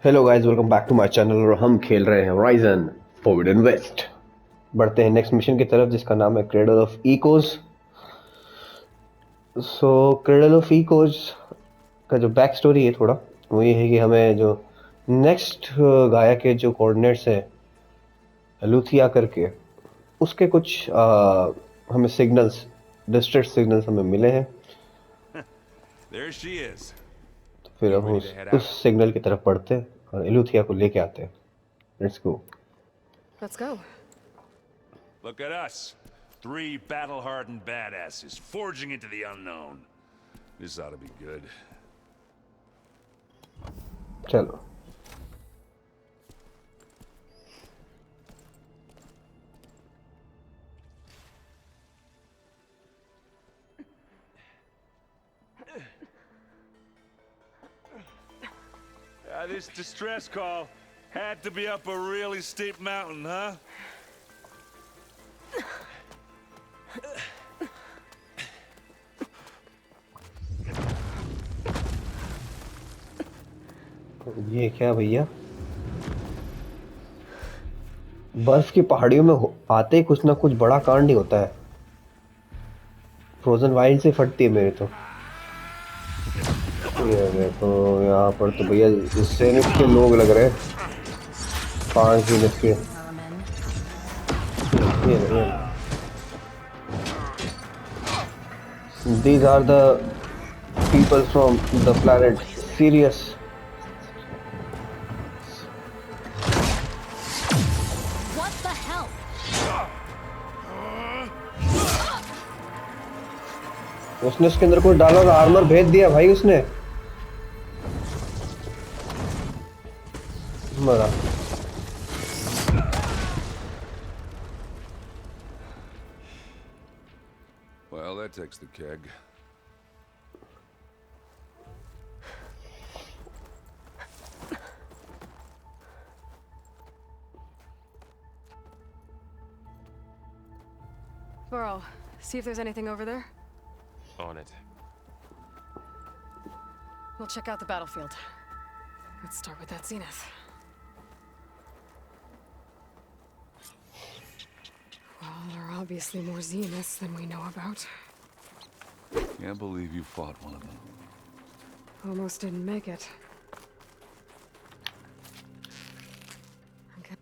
Hello guys, welcome back to my channel और हम खेल रहे हैं होराइजन फोरबिडन वेस्ट। बढ़ते हैं नेक्स्ट मिशन की तरफ जिसका नाम है cradle of echoes. Cradle of echoes का जो बैक स्टोरी है थोड़ा वो ये है कि हमें जो नेक्स्ट गाया के जो कोऑर्डिनेट्स है लूथिया करके उसके कुछ हमें सिग्नल्स, डिस्ट्रेस सिग्नल्स हमें मिले हैं। There she is. तो फिर You हम ready to head उस out? सिग्नल की तरफ बढ़ते हैं और लूथिया को लेके आते हैं। Let's go. Let's go. Look at us. Three battle-hardened badasses forging into the unknown. This ought to be good. चलो This distress call had to be up a really steep mountain, huh? ये क्या भैया, बर्फ की पहाड़ियों में आते ही कुछ ना कुछ बड़ा कांड ही होता है। फ्रोजन वाइल्ड से फटती है मेरे तो। ये देखो यहाँ पर तो भैया सैनिक के लोग लग रहे हैं, 5 यूनिट के। ये These are the people from the planet Sirius. What the hell? उसने इसके अंदर कोई डाला और आर्मर भेज दिया भाई उसने। मरा। Well, that takes the keg. Burrow, see if there's anything over there. On it. We'll check out the battlefield. Let's start with that zenith. Well, there are obviously more zeniths than we know about. Can't believe you fought one of them. Almost didn't make it. Okay.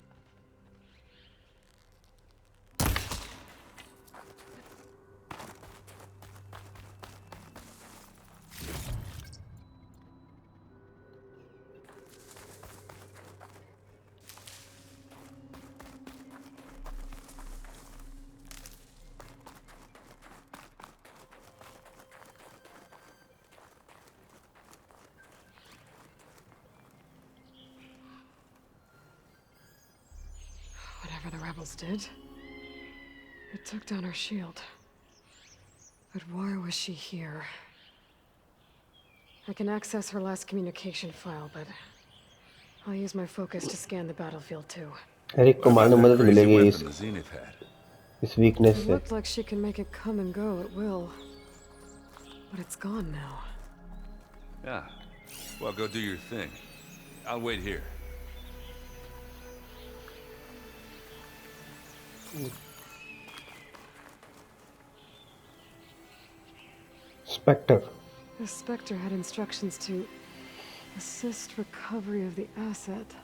Whatever the rebels did, it took down her shield. But why was she here? I can access her last communication file, but I'll use my focus to scan the battlefield too. Eric को मारने में मदद मिलेगी Weapon the Zenith had. इस weakness It से। looked like she can make it come and go at will. But it's gone now. Yeah. Well, go do your thing. I'll wait here. Spectre. The Spectre had instructions to assist recovery of the asset.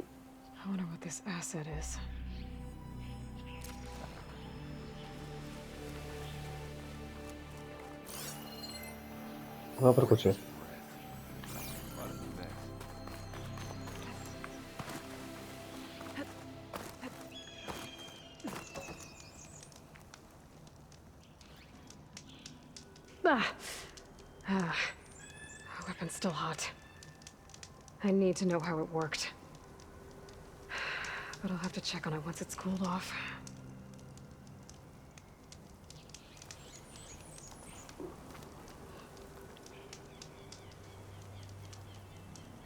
I wonder what this asset is. वहाँ पर कुछ है। Weapon's still hot. I need to know how it worked. But I'll have to check on it once it's cooled off.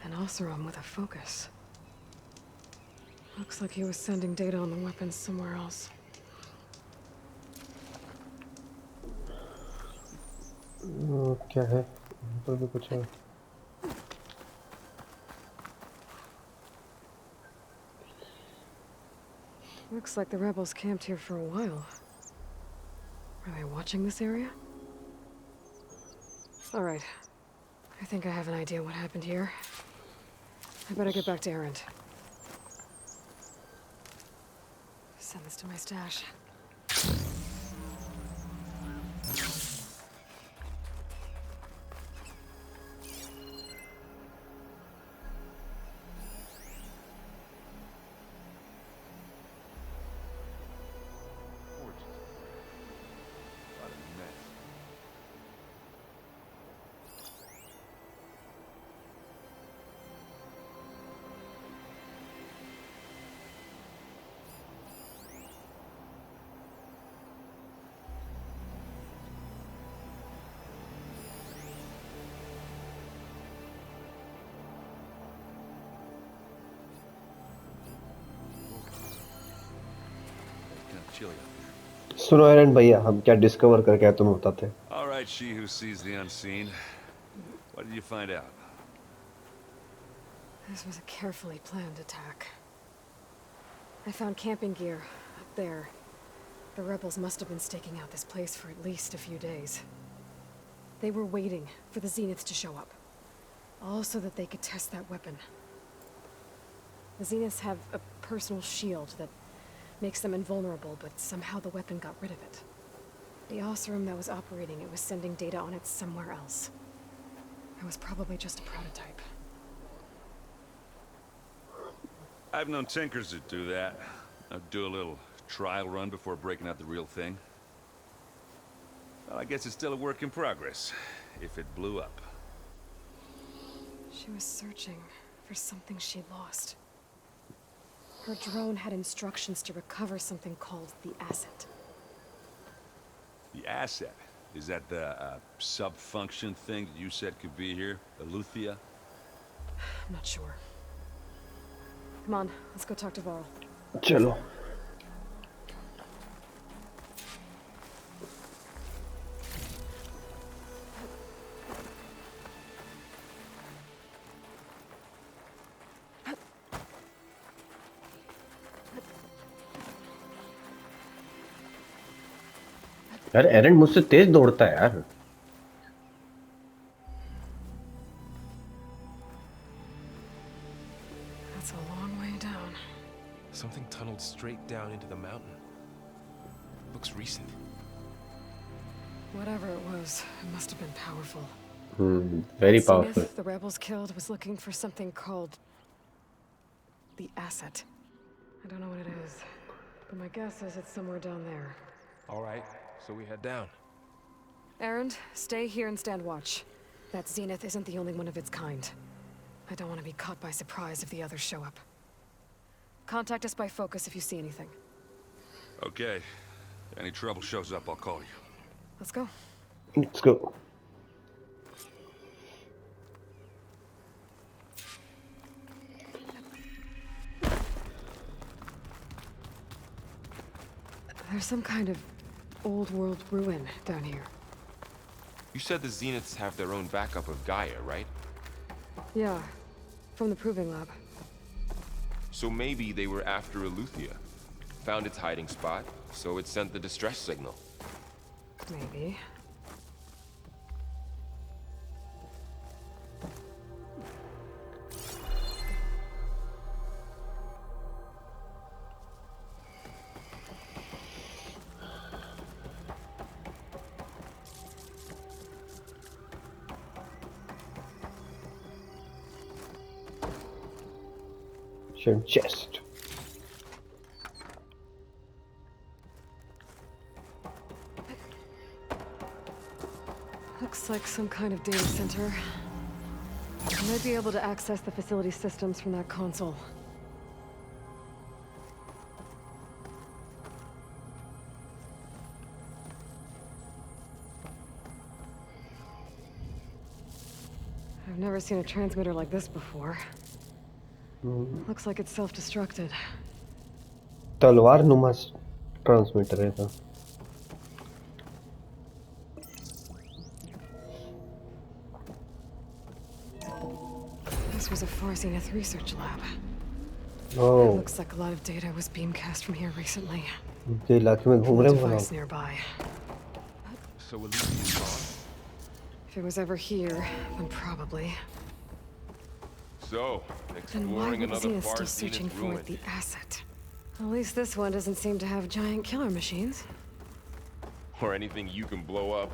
An Oseram with a focus. Looks like he was sending data on the weapons somewhere else. क्या है? यहाँ पर भी कुछ है। Looks like the rebels camped here for a while. Are they watching this area? Alright. I think I have an idea what happened here. I better get back to Erend. Send this to my stash. Chilly up here. सुनो एरन भैया, हम क्या discover करके आए तुम्हें बताते हैं. All right, she who sees the unseen. What did you find out? This was a carefully planned attack. I found camping gear up there. The rebels must have been staking out this place for at least a few days. They were waiting for the Zeniths to show up. All so that they could test that weapon. The Zeniths have a personal shield that makes them invulnerable, but somehow the weapon got rid of it. The Osram that was operating it was sending data on it somewhere else. It was probably just a prototype. I've known tinkers that do that. I'd do a little trial run before breaking out the real thing. Well, I guess it's still a work in progress, if it blew up. She was searching for something she lost. Her drone had instructions to recover something called the asset. The asset? Is that the sub-function thing that you said could be here? Aloy? I'm not sure. Come on, let's go talk to Varl. चलो. यार एरन मुझसे तेज दौड़ता है यार. That's a long way down. Something tunneled straight down into the mountain. Looks recent. Whatever it was, it must have been powerful. Very Zenith, powerful. the rebels killed, was looking for something called the asset. I don't know what it is, but my guess is it's somewhere down there. All right, so we head down. Erend, stay here and stand watch. That Zenith isn't the only one of its kind. I don't want to be caught by surprise if the others show up. Contact us by focus if you see anything. Okay. If any trouble shows up, I'll call you. Let's go. Let's go. There's some kind of old world ruin down here. You said the Zeniths have their own backup of Gaia, right? Yeah, from the proving lab. So maybe they were after Aloy. Found its hiding spot, so it sent the distress signal. Maybe. Chest. Looks like some kind of data center. I might be able to access the facility systems from that console. I've never seen a transmitter like this before. Looks like it's self-destructed. तलवार नुमा transmitter है था. This was a Far Zenith research lab. Oh, Looks like a lot of data was beamcast from here recently. उनके इलाके में घूम And रहे the हो ना? device nearby. So Elysium's gone. If it was ever here, then probably. So, Then why exploring would another Zenith far still searching Zenith for ruin. the asset? At least this one doesn't seem to have giant killer machines. Or anything you can blow up.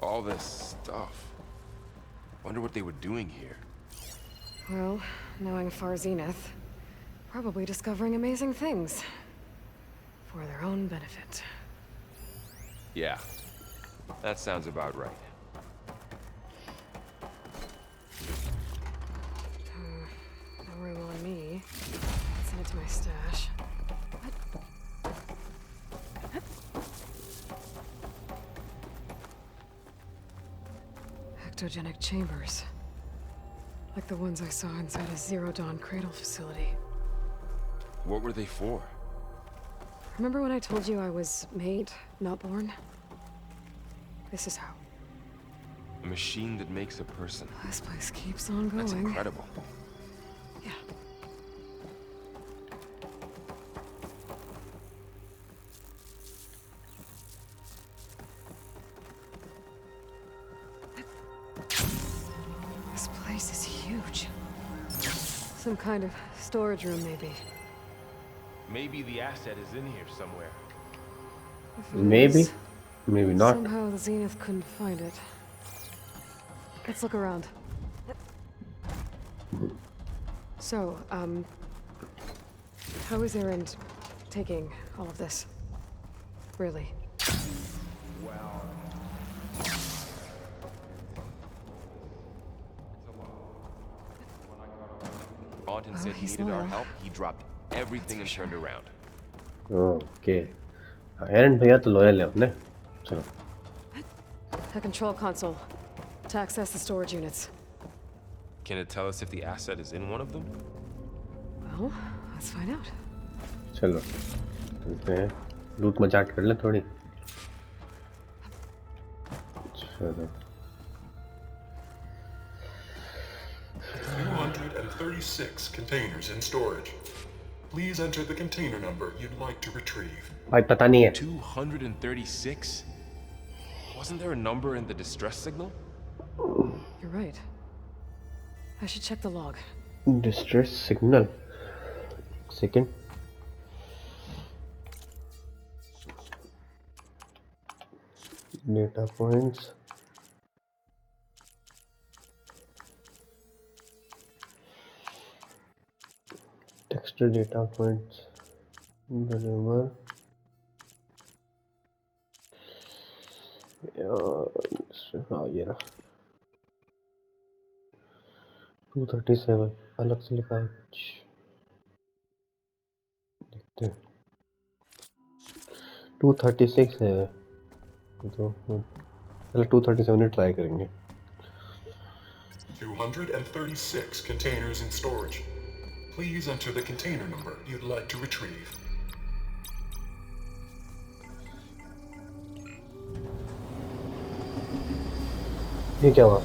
All this stuff. Wonder what they were doing here. Well, knowing Far Zenith, probably discovering amazing things. For their own benefit. Yeah, that sounds about right. No room on me. Send it to my stash. Ectogenic chambers. Like the ones I saw inside a Zero Dawn Cradle facility. What were they for? Remember when I told you I was made, not born? This is how. A machine that makes a person. This place keeps on going. That's incredible. Yeah. This place is huge. Some kind of storage room, maybe. Maybe the asset is in here somewhere. If it Maybe, is, maybe not. somehow the Zenith couldn't find it. Let's look around. So, how is Erend taking all of this? Really? Anton Oh, said he he's needed our loyal. help. He dropped everything and turned around. Okay Aaron भैया तो loyal है अपने. चलो. A control console to access the storage units. Can it tell us if the asset is in one of them? Well, let's find out. चलो चलते हैं. लूट मचाट कर ले थोड़ी. चलो. 236 containers in storage. Please enter the container number you'd like to retrieve. भाई पता नहीं है. 236? Wasn't there a number in the distress signal? You're right. I should check the log. Distress signal. Second. Data points. Texture data points. Deliver. हाँ ये रहा. 237 अलग से लिखा है. देखते हैं. 236 है. तो पहले 237 ट्राई करेंगे. 236 containers in storage. Please enter the container number you'd like to retrieve. ये क्या हुआ?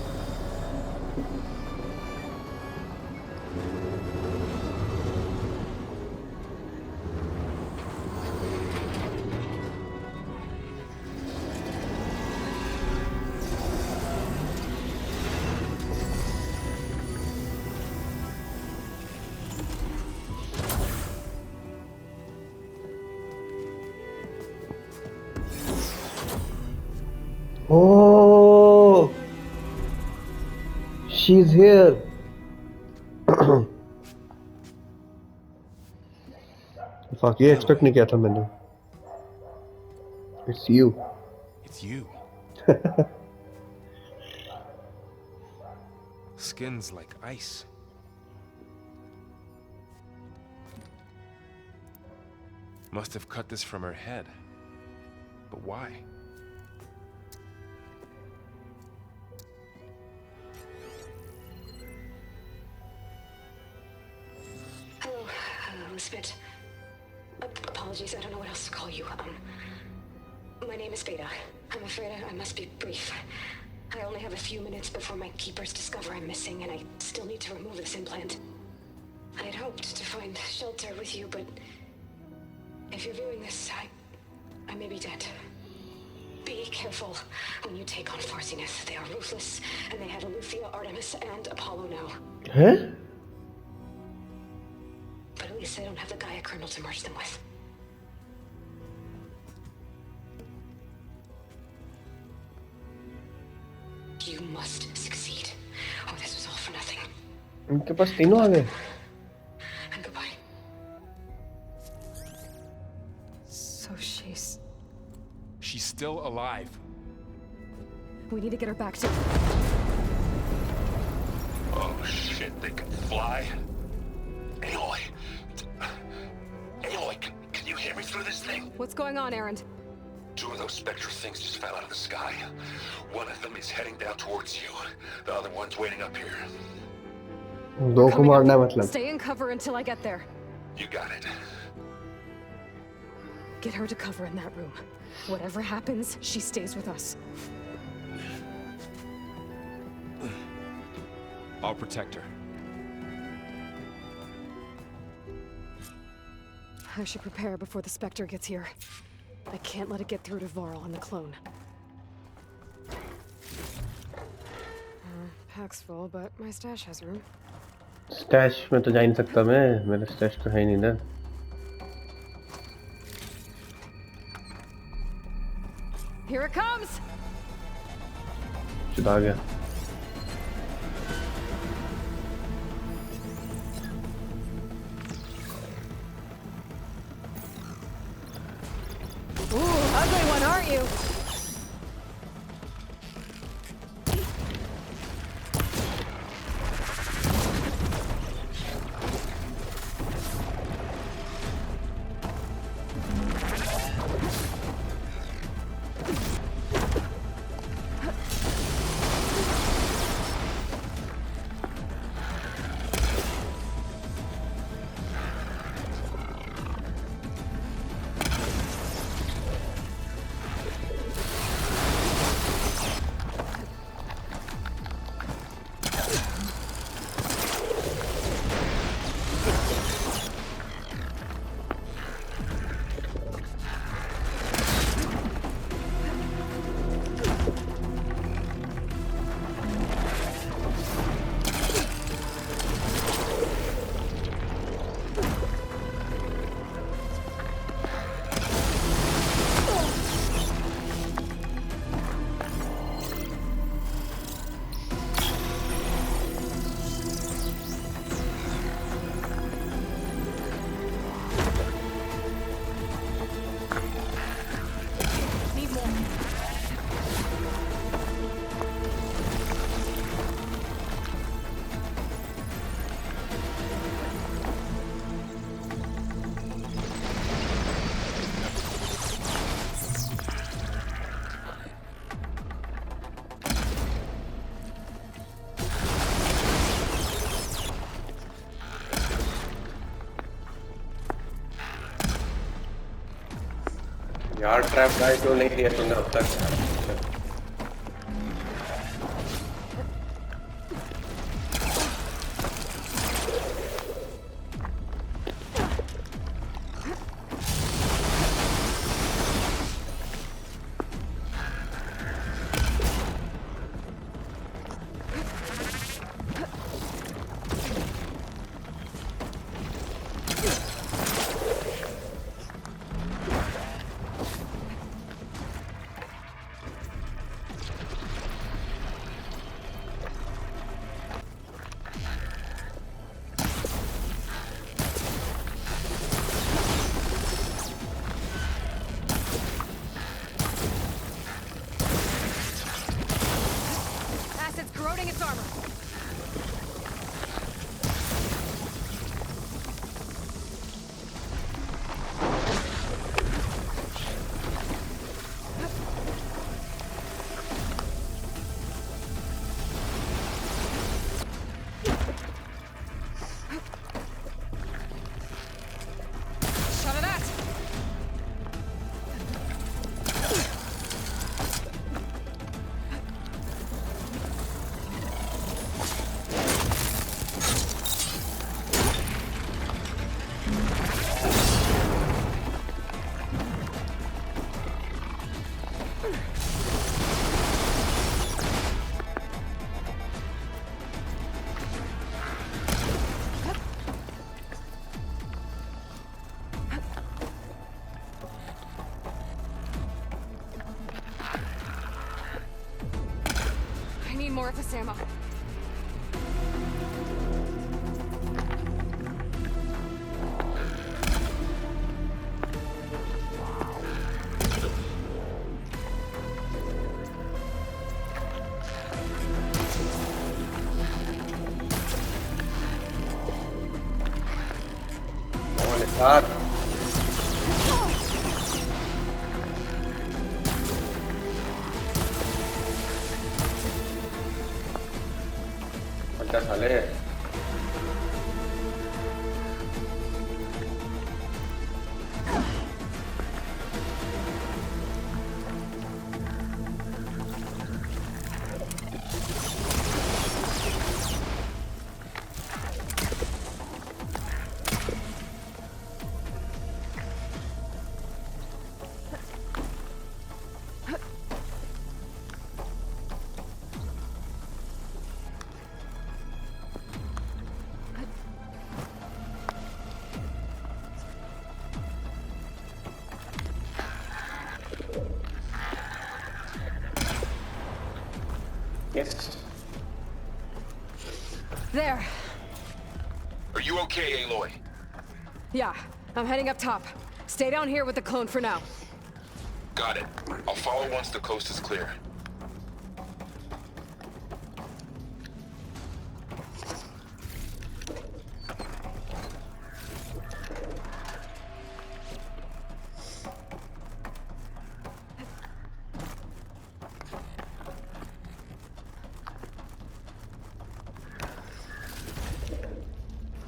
Oh, she's here. fuck, ये एक्सपेक्ट नहीं किया था मैंने. It's you. It's you. Skin's like ice. Must have cut this from her head. But why? Hello, Spit. Apologies, I don't know what else to call you. My name is Beta. I'm afraid I must be brief. I only have a few minutes before my keepers discover I'm missing, and I still need to remove this implant. I had hoped to find shelter with you, but if you're viewing this, I may be dead. Be careful when you take on Farsiness. They are ruthless, and they have Aletheia, Artemis, and Apollo now. Huh? But at least they don't have the Gaia kernel to merge them with. You must succeed, or this was all for nothing. इनके पास तीनों आ गए. And goodbye. So she's... She's still alive. We need to get her back to... Oh shit, they can fly? Aloy! Aloy, can you hear me through this thing? What's going on, Erend? Two of those spectral things just fell out of the sky. One of them is heading down towards you. The other one's waiting up here. दो को Coming मारना है up. मतलब. Stay in cover until I get there. You got it. Get her to cover in that room. Whatever happens, she stays with us. I'll protect her. I should prepare before the Spectre gets here. I can't let it get through to Varl and the clone. Pack's full, but my stash has room. Stash में तो जा नहीं सकता मैं. मेरा stash तो है ही नहीं इधर. Here it comes! चुदा गया. Ooh, ugly one, aren't you? यार ट्रैप गाइस तो नहीं दिया तुमने अब तक. more of this ammo. यार अच्छा साले Yes. There. Are you okay, Aloy? Yeah, I'm heading up top. Stay down here with the clone for now. Got it. I'll follow once the coast is clear.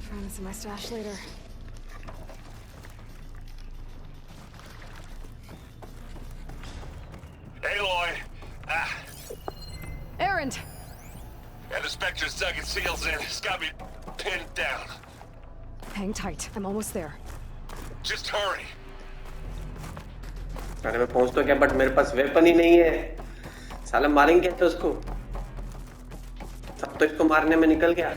Find this in my stash later. Aloy! Ah, Errand! and the Spectre's dug its heels in. It's got me pinned down. Hang tight. I'm almost there. Just hurry. अरे मैं पहुंच तो गया but मेरे पास weapon ही नहीं है साला मारेंगे तो उसको सब तो इसको मारने में निकल गया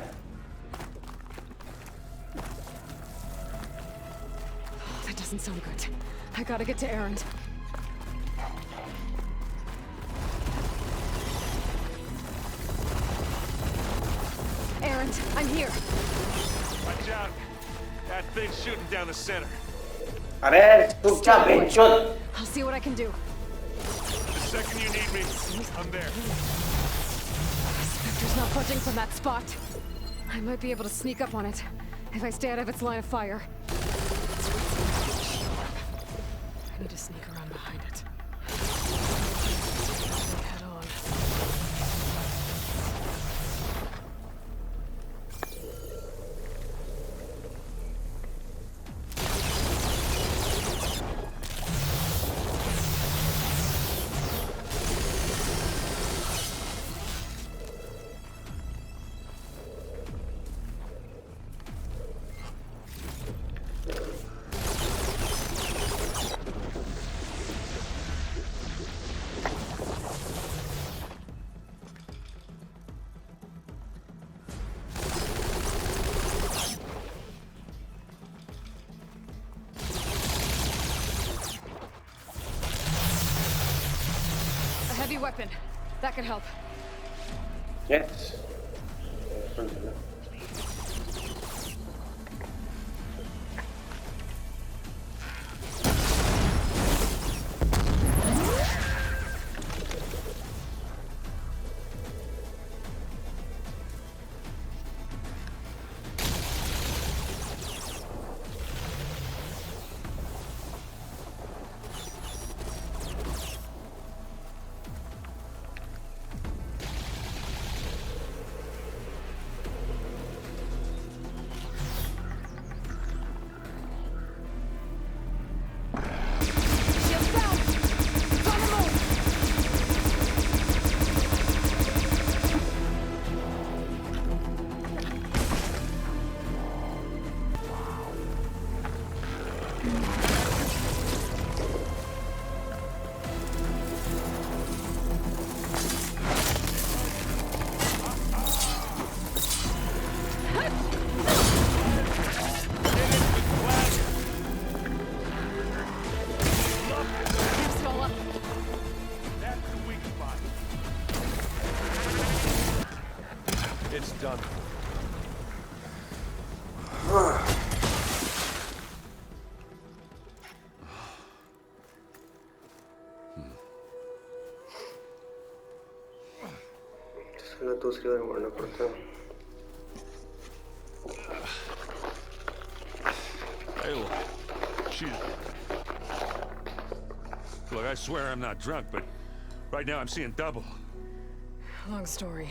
That doesn't sound good. I gotta get to Errand. Errand, I'm here. Watch out. That thing's shooting down the center. अरे चुपचाप बेंचोद I'll see what I can do. The second you need me, I'm there. Spectre's not budging from that spot. I might be able to sneak up on it if I stay out of its line of fire. I need to sneak around behind it. Head on. A heavy weapon. That could help. yes done. इसलिए दूसरी बार मरना पड़ता है. Hey, she's... Look, I swear I'm not drunk, but right now I'm seeing double. Long story,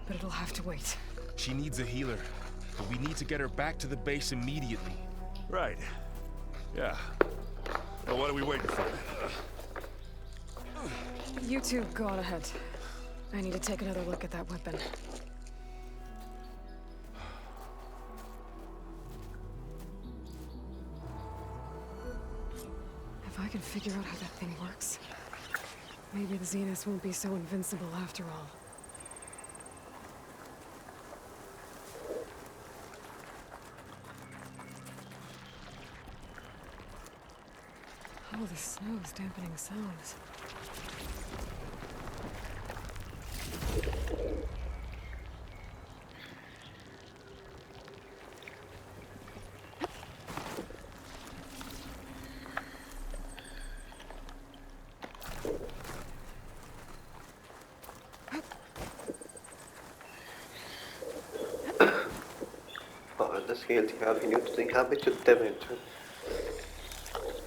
but it'll have to wait. She needs a healer, but we need to get her back to the base immediately. Right. Yeah. Well, what are we waiting for? You two go on ahead. I need to take another look at that weapon. If I can figure out how that thing works, maybe the Zeniths won't be so invincible after all. Oh, the snow's dampening sounds. Das खेल थी अभी नहीं तो यहाँ पे चुत्ते में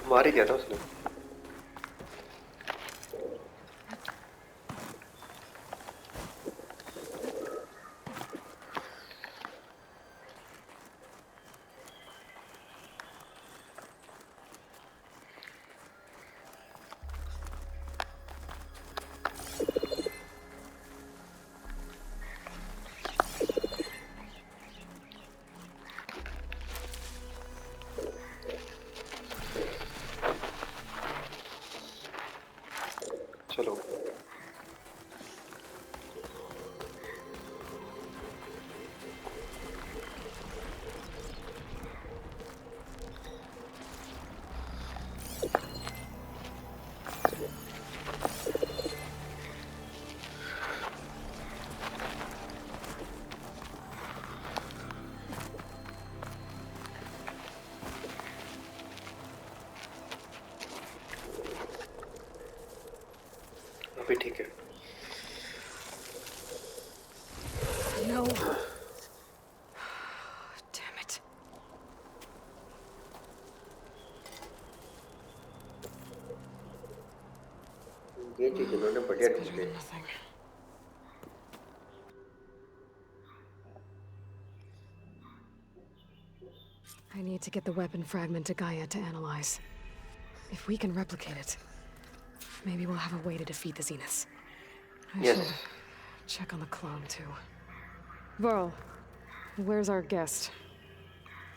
मार ही दिया था उसने. चलो. अभी ठीक है. No. Damn it. ये चीज़ इन्होंने बढ़िया It's ढूंढ better Lee. than nothing. I need to get the weapon fragment to Gaia to analyze. If we can replicate it, maybe we'll have a way to defeat the Zeniths. I Yes. should check on the clone, too. Varl, where's our guest?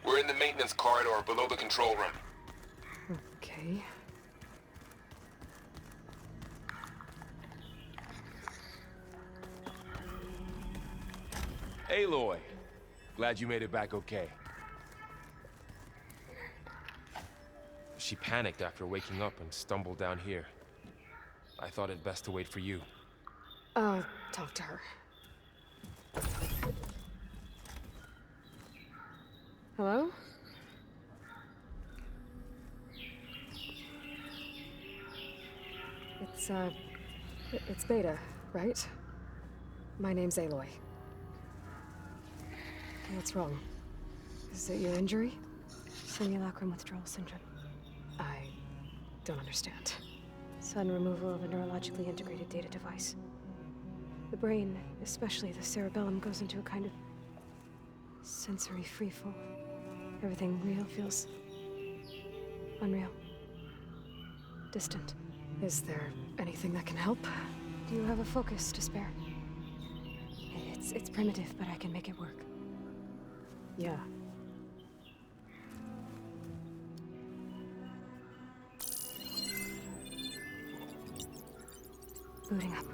We're in the maintenance corridor below the control room. Okay. Aloy! Glad you made it back okay. She panicked after waking up and stumbled down here. I thought it best to wait for you. I'll talk to her. Hello? It's Beta, right? My name's Aloy. What's wrong? Is it your injury? Simulacrum withdrawal syndrome. I don't understand. Sudden removal of a neurologically integrated data device. The brain, especially the cerebellum, goes into a kind of sensory freefall. Everything real feels unreal. Distant. Is there anything that can help? Do you have a focus to spare? It's primitive, but I can make it work. Yeah. Booting up.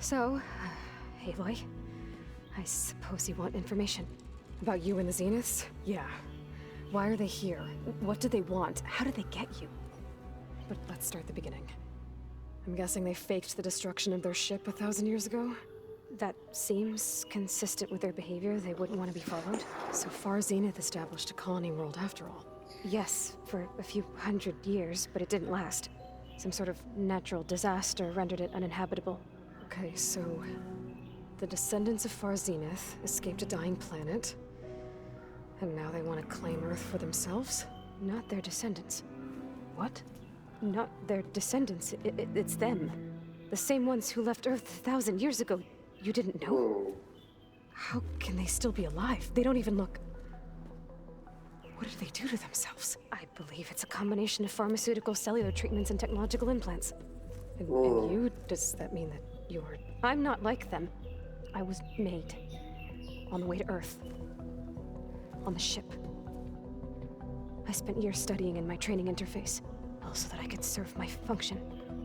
So, Aloy, I suppose you want information. About you and the Zeniths? Yeah. Why are they here? What do they want? How did they get you? but let's start the beginning. I'm guessing they faked the destruction of their ship 1,000 years ago? That seems consistent with their behavior. They wouldn't want to be followed. So far, Zenith established a colony world after all. Yes, for a few hundred years, but it didn't last. Some sort of natural disaster rendered it uninhabitable. Okay, so the descendants of Far Zenith escaped a dying planet, and now they want to claim Earth for themselves? Not their descendants. What? Not their descendants. It's them. The same ones who left Earth 1,000 years ago. You didn't know? How can they still be alive? They don't even look... What did they do to themselves? I believe it's a combination of pharmaceutical, cellular treatments, and technological implants. And you? Does that mean that you're... I'm not like them. I was made. On the way to Earth. On the ship. I spent years studying in my training interface, all so that I could serve my function.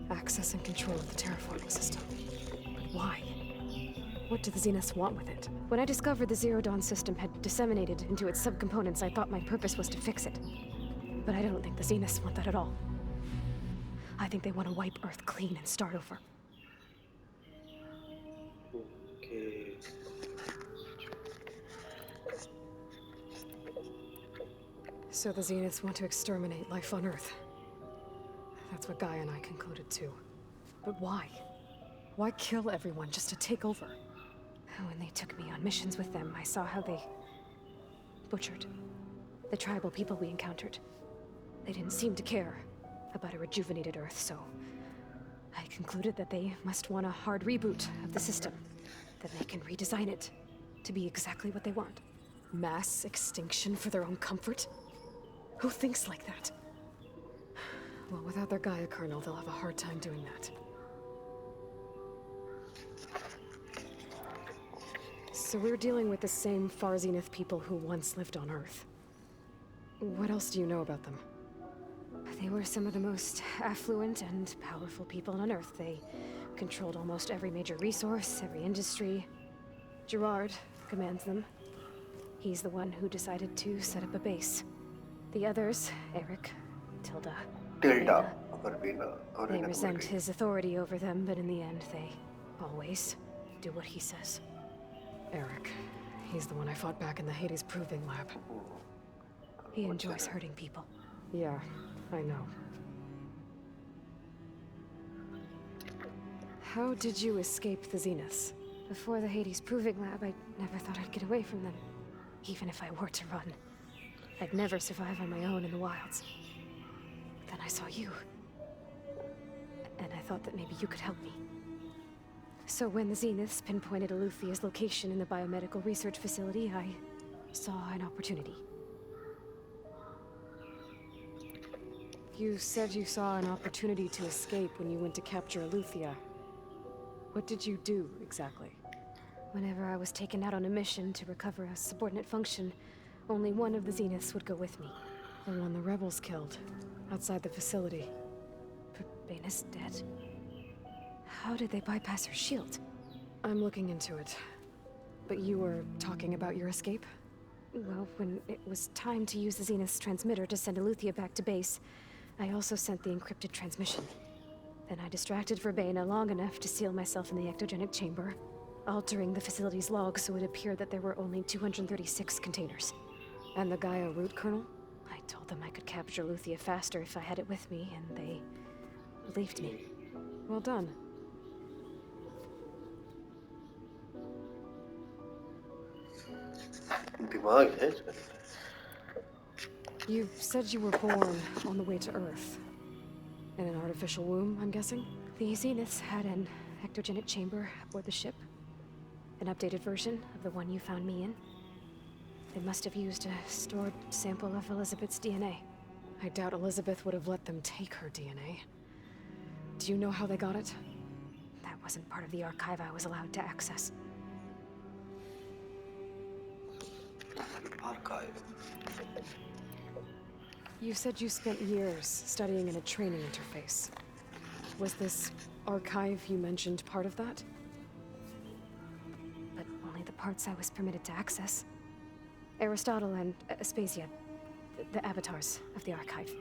Access and control of the terraforming system. But why? What do the Zeniths want with it? When I discovered the Zero Dawn system had disseminated into its subcomponents, I thought my purpose was to fix it. But I don't think the Zeniths want that at all. I think they want to wipe Earth clean and start over. Okay. So the Zeniths want to exterminate life on Earth. That's what Gaia and I concluded too. But why? Why kill everyone just to take over? When they took me on missions with them, I saw how they butchered the tribal people we encountered. They didn't seem to care about a rejuvenated Earth, so I concluded that they must want a hard reboot of the system. Then they can redesign it to be exactly what they want. Mass extinction for their own comfort? Who thinks like that? Well, without their Gaia kernel, they'll have a hard time doing that. So we're dealing with the same Far Zenith people who once lived on Earth. What else do you know about them? They were some of the most affluent and powerful people on Earth. They controlled almost every major resource, every industry. Gerard commands them. He's the one who decided to set up a base. The others, Eric, Tilda, Tilda. they resent his authority over them, but in the end, they always do what he says. Eric. He's the one I fought back in the Hades Proving Lab. He enjoys hurting people. Yeah, I know. How did you escape the Zeniths? Before the Hades Proving Lab, I never thought I'd get away from them. Even if I were to run. I'd never survive on my own in the wilds. Then I saw you. And I thought that maybe you could help me. So when the Zeniths pinpointed Aluthia's location in the biomedical research facility, I saw an opportunity. You said you saw an opportunity to escape when you went to capture Aluthia. What did you do, exactly? Whenever I was taken out on a mission to recover a subordinate function, only one of the Zeniths would go with me. The one the rebels killed, outside the facility. But Baina's dead. How did they bypass her shield? I'm looking into it. But you were talking about your escape? Well, when it was time to use the Zenith's transmitter to send Aluthia back to base, I also sent the encrypted transmission. Then I distracted Verbaina long enough to seal myself in the ectogenic chamber, altering the facility's log so it appeared that there were only 236 containers. And the Gaia root kernel? I told them I could capture Aluthia faster if I had it with me, and they believed me. Well done. You said you were born on the way to Earth. In an artificial womb, I'm guessing? The Zeniths had an ectogenic chamber aboard the ship. An updated version of the one you found me in. They must have used a stored sample of Elizabeth's DNA. I doubt Elizabeth would have let them take her DNA. Do you know how they got it? That wasn't part of the archive I was allowed to access. Archive. You said you spent years studying in a training interface. Was this archive you mentioned part of that? But only the parts I was permitted to access. Aristotle and Aspasia, the avatars of the archive.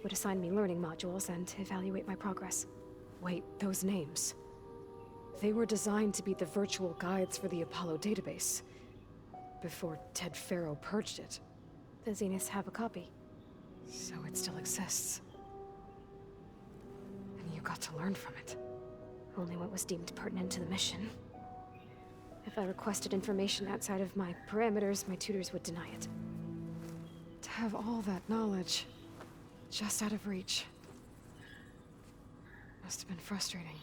would assign me learning modules and evaluate my progress. Wait, those names. They were designed to be the virtual guides for the Apollo database. Before Ted Faro purged it. The Zeniths have a copy. So it still exists. And you got to learn from it. Only what was deemed pertinent to the mission. If I requested information outside of my parameters, my tutors would deny it. To have all that knowledge, just out of reach. Must have been frustrating.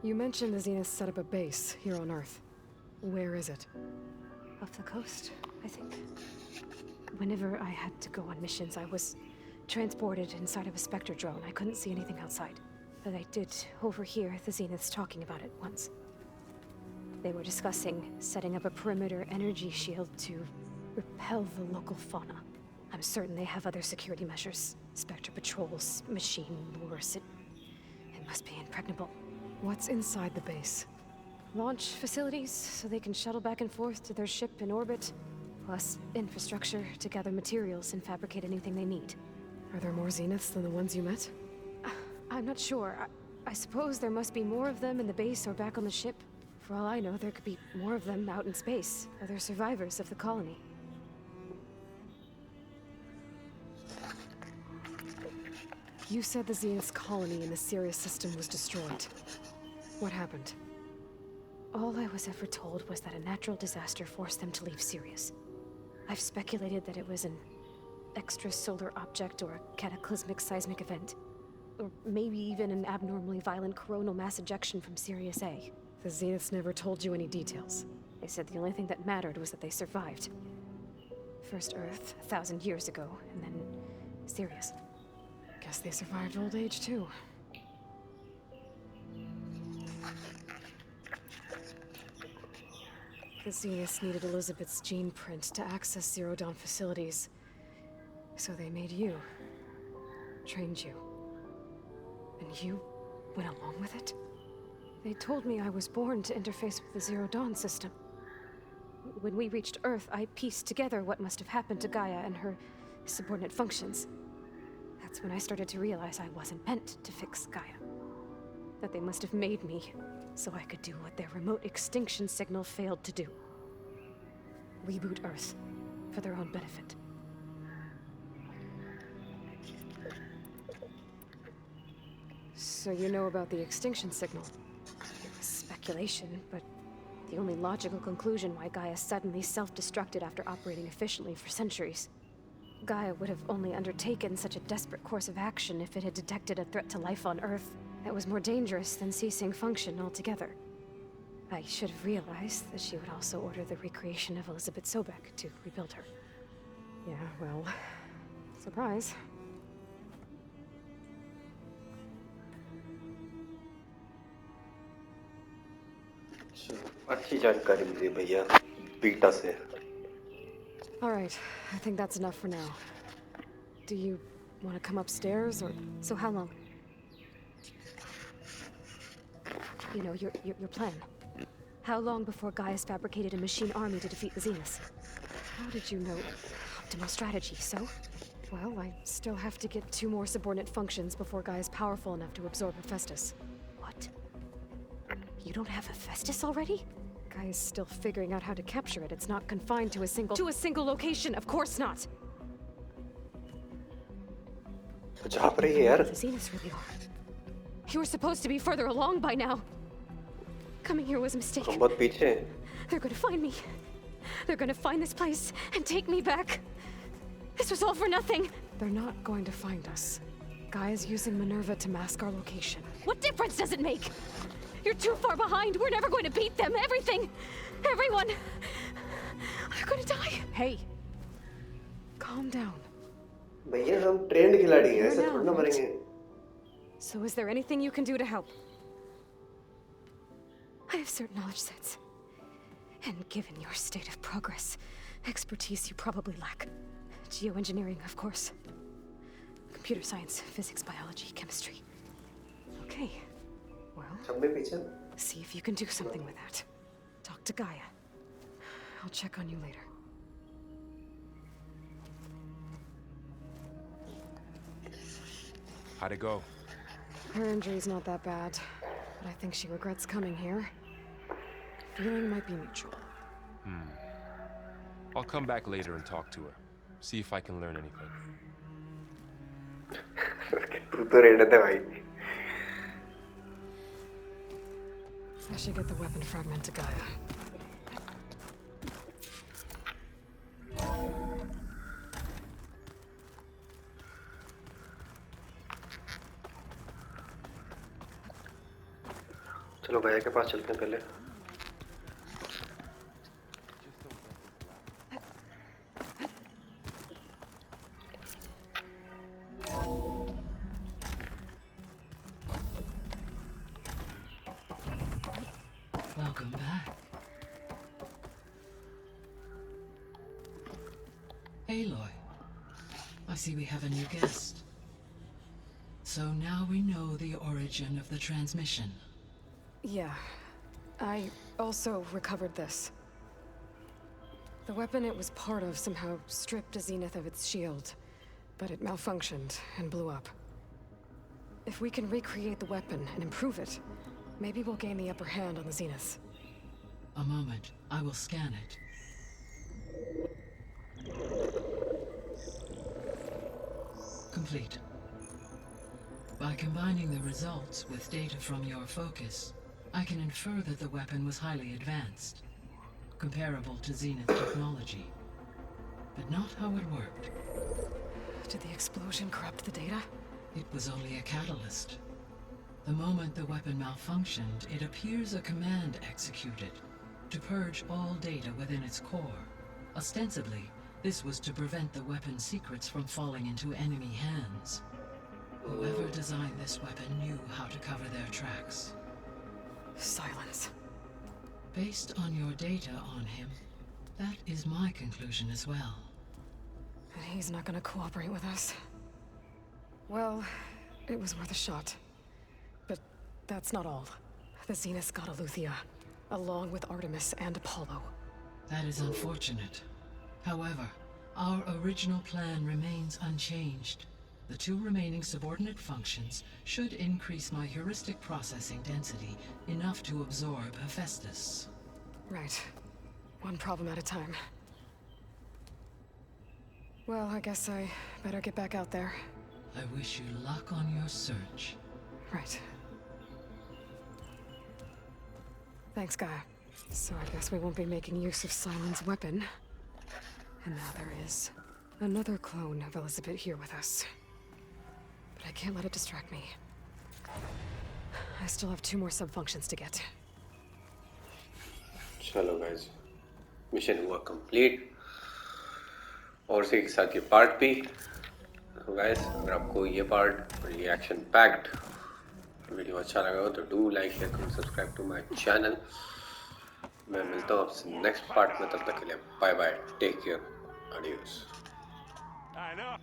You mentioned the Zeniths set up a base here on Earth. Where is it? Off the coast, I think. Whenever I had to go on missions, I was transported inside of a Spectre drone. I couldn't see anything outside. But I did overhear the Zeniths talking about it once. They were discussing setting up a perimeter energy shield to repel the local fauna. I'm certain they have other security measures. Spectre patrols, machine lures. It must be impregnable. What's inside the base? Launch facilities, so they can shuttle back and forth to their ship in orbit. Plus infrastructure to gather materials and fabricate anything they need. Are there more Zeniths than the ones you met? I'm not sure. I suppose there must be more of them in the base or back on the ship. For all I know, there could be more of them out in space. Other survivors of the colony. You said the Zenith's colony in the Sirius system was destroyed. What happened? All I was ever told was that a natural disaster forced them to leave Sirius. I've speculated that it was an extrasolar object or a cataclysmic seismic event. Or maybe even an abnormally violent coronal mass ejection from Sirius A. The Zeniths never told you any details. They said the only thing that mattered was that they survived. First Earth, 1,000 years ago, and then Sirius. Guess they survived old age, too. The Zeniths needed Elizabeth's gene print to access Zero Dawn facilities. So they made you. Trained you. And you went along with it? They told me I was born to interface with the Zero Dawn system. When we reached Earth, I pieced together what must have happened to Gaia and her subordinate functions. That's when I started to realize I wasn't meant to fix Gaia. That they must have made me so I could do what their remote extinction signal failed to do. Reboot Earth for their own benefit. So you know about the extinction signal? Speculation, but the only logical conclusion why Gaia suddenly self-destructed after operating efficiently for centuries. Gaia would have only undertaken such a desperate course of action if it had detected a threat to life on Earth that was more dangerous than ceasing function altogether. I should have realized that she would also order the recreation of Elizabeth Sobek to rebuild her. Yeah, well, surprise. अच्छी जानकारी मिली भैया beta से. All right, I think that's enough for now. Do you want to come upstairs, or... So how long? You know, your plan. How long before Gaia's fabricated a machine army to defeat the Zeniths? How did you know? Optimal strategy, so? Well, I still have to get 2 more subordinate functions before Gaia's powerful enough to absorb Hephaestus. What? You don't have Hephaestus already? Gaia's still figuring out how to capture it. It's not confined to a single... To a single location, of course not! झाप रही है यार. The Zeniths really are. You were supposed to be further along by now. Coming here was a mistake. हम बहुत पीछे हैं. They're gonna find me. They're gonna find this place and take me back. This was all for nothing. They're not going to find us. Gaia's using Minerva to mask our location. What difference does it make? You're too far behind. We're never going to beat them. Everything. Everyone. They're gonna die. Hey. Calm down. भैया हम trend खिलाड़ी हैं, ऐसे You're थोड़ा ना now, मरेंगे. So is there anything you can do to help? I have certain knowledge sets. And given your state of progress, expertise you probably lack. Geoengineering, of course. Computer science, physics, biology, chemistry. Okay. Well, सब में पीछे. See if you can do something with that. Talk to Gaia. I'll check on you later. How'd it go? Her injury's not that bad, but I think she regrets coming here. Feeling might be mutual. I'll come back later and talk to her. See if I can learn anything. तू तो red है भाई. I should get the weapon fragment to Gaia. चलो गाया के पास चलते हैं पहले. Welcome back. Aloy, I see we have a new guest. So now we know the origin of the transmission. Yeah. I also recovered this. The weapon it was part of somehow stripped Zenith of its shield, but it malfunctioned and blew up. If we can recreate the weapon and improve it, maybe we'll gain the upper hand on the Zeniths. A moment, I will scan it. Complete. By combining the results with data from your focus, I can infer that the weapon was highly advanced, comparable to Zenith technology, but not how it worked. Did the explosion corrupt the data? It was only a catalyst. The moment the weapon malfunctioned, it appears a command executed to purge all data within its core. Ostensibly, this was to prevent the weapon's secrets from falling into enemy hands. Whoever designed this weapon knew how to cover their tracks. Silence. Based on your data on him, that is my conclusion as well. And he's not gonna cooperate with us. Well, it was worth a shot. But that's not all. The Zeniths got Aleuthyia, along with Artemis and Apollo. That is unfortunate. However, our original plan remains unchanged. The two remaining subordinate functions should increase my heuristic processing density enough to absorb Hephaestus. Right. One problem at a time. Well, I guess I better get back out there. I wish you luck on your search. Right. Thanks, Gaia. So I guess we won't be making use of Simon's weapon. And now there is another clone of Elizabeth here with us. But I can't let it distract me. I still have 2 more sub-functions to get. चलो guys, mission हुआ complete और इसी के साथ ये part भी. तो guys, अगर आपको ये पार्ट और ये एक्शन पैक्ड वीडियो अच्छा लगा हो तो do like share comment subscribe to my channel. मैं मिलता हूँ आपसे नेक्स्ट पार्ट में. तब तक के लिए बाय बाय, टेक केयर, एडियोस. I know.